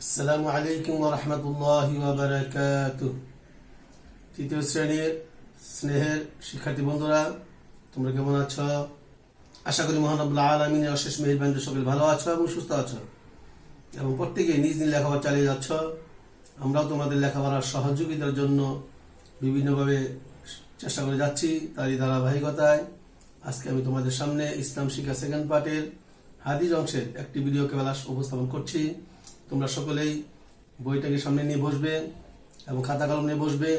আসসালামু আলাইকুম ওয়া রাহমাতুল্লাহি ওয়া বারাকাতুহু। তৃতীয় শ্রেণীর স্নেহের শিক্ষার্থী বন্ধুরা, তোমরা কেমন আছো? আশা করি মহান রব্বুল আলামিনের অশেষ মেহেরবানিতে সকলে ভালো আছো এবং সুস্থ আছো এবং প্রত্যেকেই নিজ নিজ লেখাপড়া চালিয়ে যাচ্ছ। আমরাও তোমাদের লেখাপড়ার সহযোগিতার জন্য বিভিন্নভাবে চেষ্টা করে যাচ্ছি। তারই ধারাবাহিকতায় আজকে আমি তোমাদের সামনে ইসলাম শিক্ষা সেকেন্ড পার্টের হাদিস অংশের একটি ভিডিও ক্লাস উপস্থাপন করছি। তোমরা সকলেই বইটাকে সামনে নিয়ে বসবে এবং খাতা কলম নিয়ে বসবে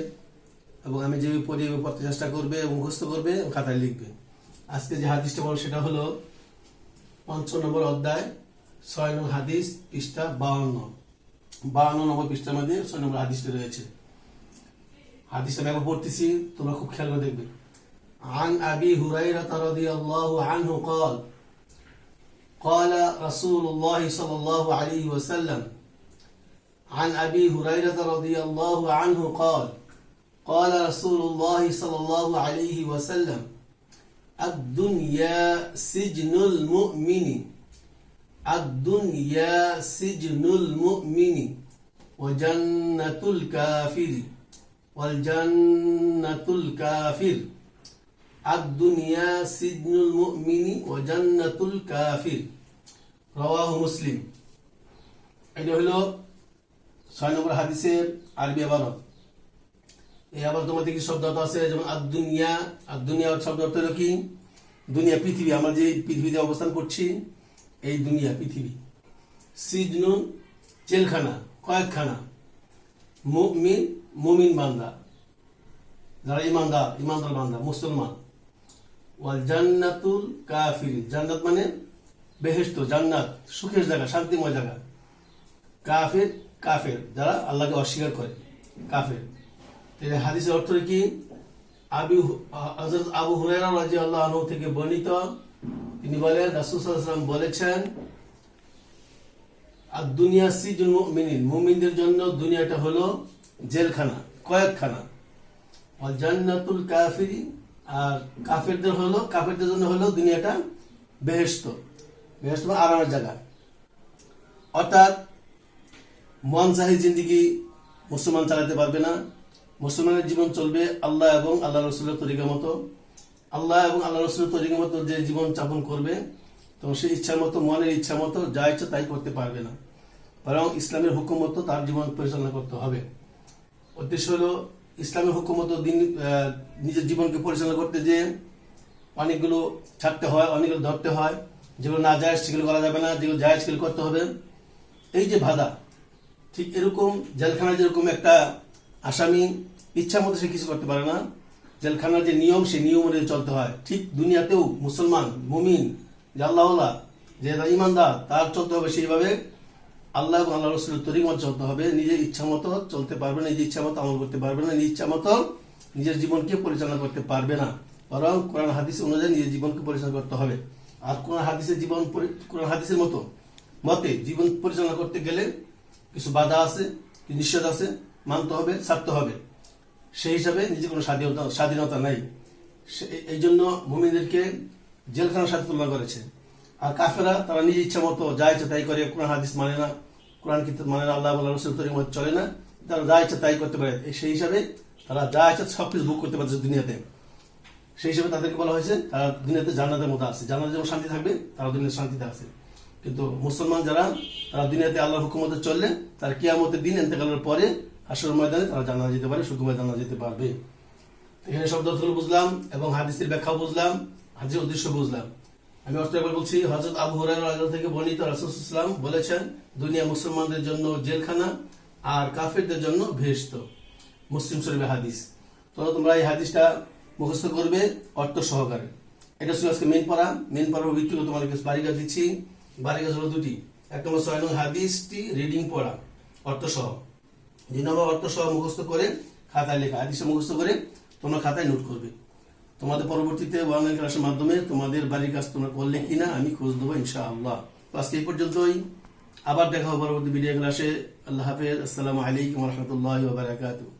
এবং আমি যে পড়িয়ে পড়তে চেষ্টা করবে এবং মুখস্থ করবে এবং খাতায় লিখবে। আজকে যে হাদিসটা বলবো সেটা হলো ৫ নম্বর অধ্যায় ৬ নং হাদিস, পৃষ্ঠা ৫২ নম্বর পৃষ্ঠার মধ্যে ৬ নম্বর হাদিসটা রয়েছে। হাদিসটা আমি একবার পড়তেছি, তোমরা খুব খেয়াল করে দেখবে। عن أبي هريرة رضي الله عنه قال قال رسول الله صلى الله عليه وسلم عن أبي هريرة رضي الله عنه قال قال رسول الله صلى الله عليه وسلم الدنيا سجن المؤمن الدنيا سجن المؤمن وجنة الكافر والجنة الكافر الدنيا سجن المؤمن وجنة الكافر رواه مسلم। এটা হলো ৬ নম্বর হাদিসের আরবি ইবারত। এই আবার তোমাদের কি শব্দ আছে, যেমন আদ-দুনিয়া। আদ-দুনিয়া শব্দ অর্থ হলো কি? দুনিয়া, পৃথিবী। আমরা যে পৃথিবীতে অবস্থান করছি এই দুনিয়া, পৃথিবী। সিজনুন জেলখানা, কয়েকখানা। মুমিন, মুমিন বান্দা, যারা ইমানদার বান্দা, মুসলমান। ওয়াল জান্নাতুল কাফির, জান্নাত মানে বেহেশত, জান্নাত সুখের জায়গা, শান্তিময় জায়গা। কাফির, কাফের যারা আল্লাহকে অস্বীকার করে, কাফের। এই হাদিসের অর্থ কি? হযরত আবু হুরায়রা রাদিয়াল্লাহু আনহু থেকে বর্ণিত, তিনি বলেন রাসূল সাল্লাল্লাহু আলাইহি ওয়াসাল্লাম বলেছেন, আদ-দুনিয়া সিজনুল মুমিনিন, মুমিনদের জন্য দুনিয়াটা হলো জেলখানা, কয়েকখানা। ওয়াল জান্নাতুল কাফিরি, আর কাফেরদের জন্য হলো দুনিয়াটা বেহেশত, বেহেশত মানে আরামের জায়গা। অর্থাৎ মন চাহি জিন্দেগি মুসলমান চালাতে পারবে না। মুসলমানের জীবন চলবে আল্লাহ এবং আল্লাহ রসুলের তরিকা মতো। আল্লাহ এবং আল্লাহ রসুলের তরিকা মতো যে জীবন যাপন করবে, তো সেই ইচ্ছা মতো, মনের ইচ্ছা মতো যা ইচ্ছা তাই করতে পারবে না, বরং ইসলামের হুকুম মতো তার জীবন পরিচালনা করতে হবে। উদ্দেশ্য হলো ইসলামের হুকুম মতো নিজের জীবনকে পরিচালনা করতে যে অনেকগুলো ছাড়তে হয়, অনেকগুলো ধরতে হয়। যেগুলো না যায় সেগুলো করা যাবে না, যেগুলো যায় সেগুলো করতে হবে। এই যে বাধা, ঠিক এরকম জেলখানায় যেরকম একটা আসামি ইচ্ছা মতো সে কিছু করতে পারে না, জেলখানার যে নিয়ম সেই নিয়ম অনুযায়ী চলতে হয়। ঠিক দুনিয়াতেও মুসলমান, মুমিন, যে আল্লাহওয়ালা, যে ইমানদার, তার চলতে হবে সেইভাবে। আল্লাহ এবং আল্লাহ রসুলের তরিকা মতো চলতে হবে। নিজের ইচ্ছা মতো চলতে পারবে না, নিজের ইচ্ছা মতো আমল করতে পারবে না, নিজের ইচ্ছা মতো নিজের জীবনকে পরিচালনা করতে পারবে না, বরং কোরআন হাদিস অনুযায়ী নিজের জীবনকে পরিচালনা করতে হবে। আর কোরআন হাদিসের মতে জীবন পরিচালনা করতে গেলে কিছু বাধা আছে, কিছু নিষেধ আছে, মানতে হবে, ছাড়তে হবে। সেই হিসাবে নিজের কোনো স্বাধীনতা নাই। এই জন্য মুমিনদেরকে জেলখানার সাথে তুলনা করেছে। আর কাফেরা তারা নিজের ইচ্ছা মতো যা ইচ্ছা তাই করে, কোরআন হাদিস মানে না, কোরআন কিতাব মানে না, আল্লাহ রসুলের তরিকা মতো চলে না, তারা যা ইচ্ছা তাই করতে পারে। সেই হিসাবে তারা যা ইচ্ছা সবকিছু ভোগ করতে পারছে দুনিয়াতে। সেই হিসাবে তাদেরকে বলা হয়েছে তারা দুনিয়াতে জান্নাতের মতো আছে। জান্নাতে যেমন শান্তি থাকবে, তারা দুনিয়াতে শান্তিতে আছে। কিন্তু মুসলমান যারা, তারা দুনিয়াতে আল্লাহর হুকুম মতো চললে তারা কিয়ামতের দিন ইন্তেকালের পরে হাশরের ময়দানে তারা জান্নাতে যেতে পারে, সুখময় জান্নাতে যেতে পারবে। এখানে শব্দগুলো বুঝলাম এবং হাদিসের ব্যাখ্যাও বুঝলাম, হাদিসের উদ্দেশ্য বুঝলাম। আমি অর্থ একবার বলছি। হযরত আবু হুরায়রা রাদিয়াল্লাহু থেকে বর্ণিত, রাসূল সাল্লাল্লাহু আলাইহি ওয়াসাল্লাম বলেছেন, দুনিয়া মুসলমানদের জন্য জেলখানা আর কাফেরদের জন্য বেহেশত। মুসলিম শরীফের হাদিস। তো তোমরা এই হাদিসটা মুখস্থ করবে অর্থ সহকারে। এটা ছিল আজকে মেইন পড়ার ভিত্তি করে তোমাদেরকে বাড়িকাজ দিচ্ছি। বাড়িকাজ হলো দুটি। ১ নম্বর ৬ নং হাদিসটি রিডিং পড়া অর্থ সহ। ২ নম্বর অর্থ সহ মুখস্থ করে খাতায় লেখা। হাদিসটা মুখস্থ করে তোমরা খাতায় নোট করবে। তোমাদের পরবর্তীতে অনলাইন ক্লাসের মাধ্যমে তোমাদের বাড়ির কাজ তোমরা করলে কিনা আমি খোঁজ দেবো ইনশাআল্লাহ। তো আজকে এই পর্যন্তই। আবার দেখা হবে পরবর্তী ভিডিও ক্লাসে। আল্লাহ হাফেজ। আসসালামু আলাইকুম ওয়া রাহমাতুল্লাহি ওয়া বারাকাতুহু।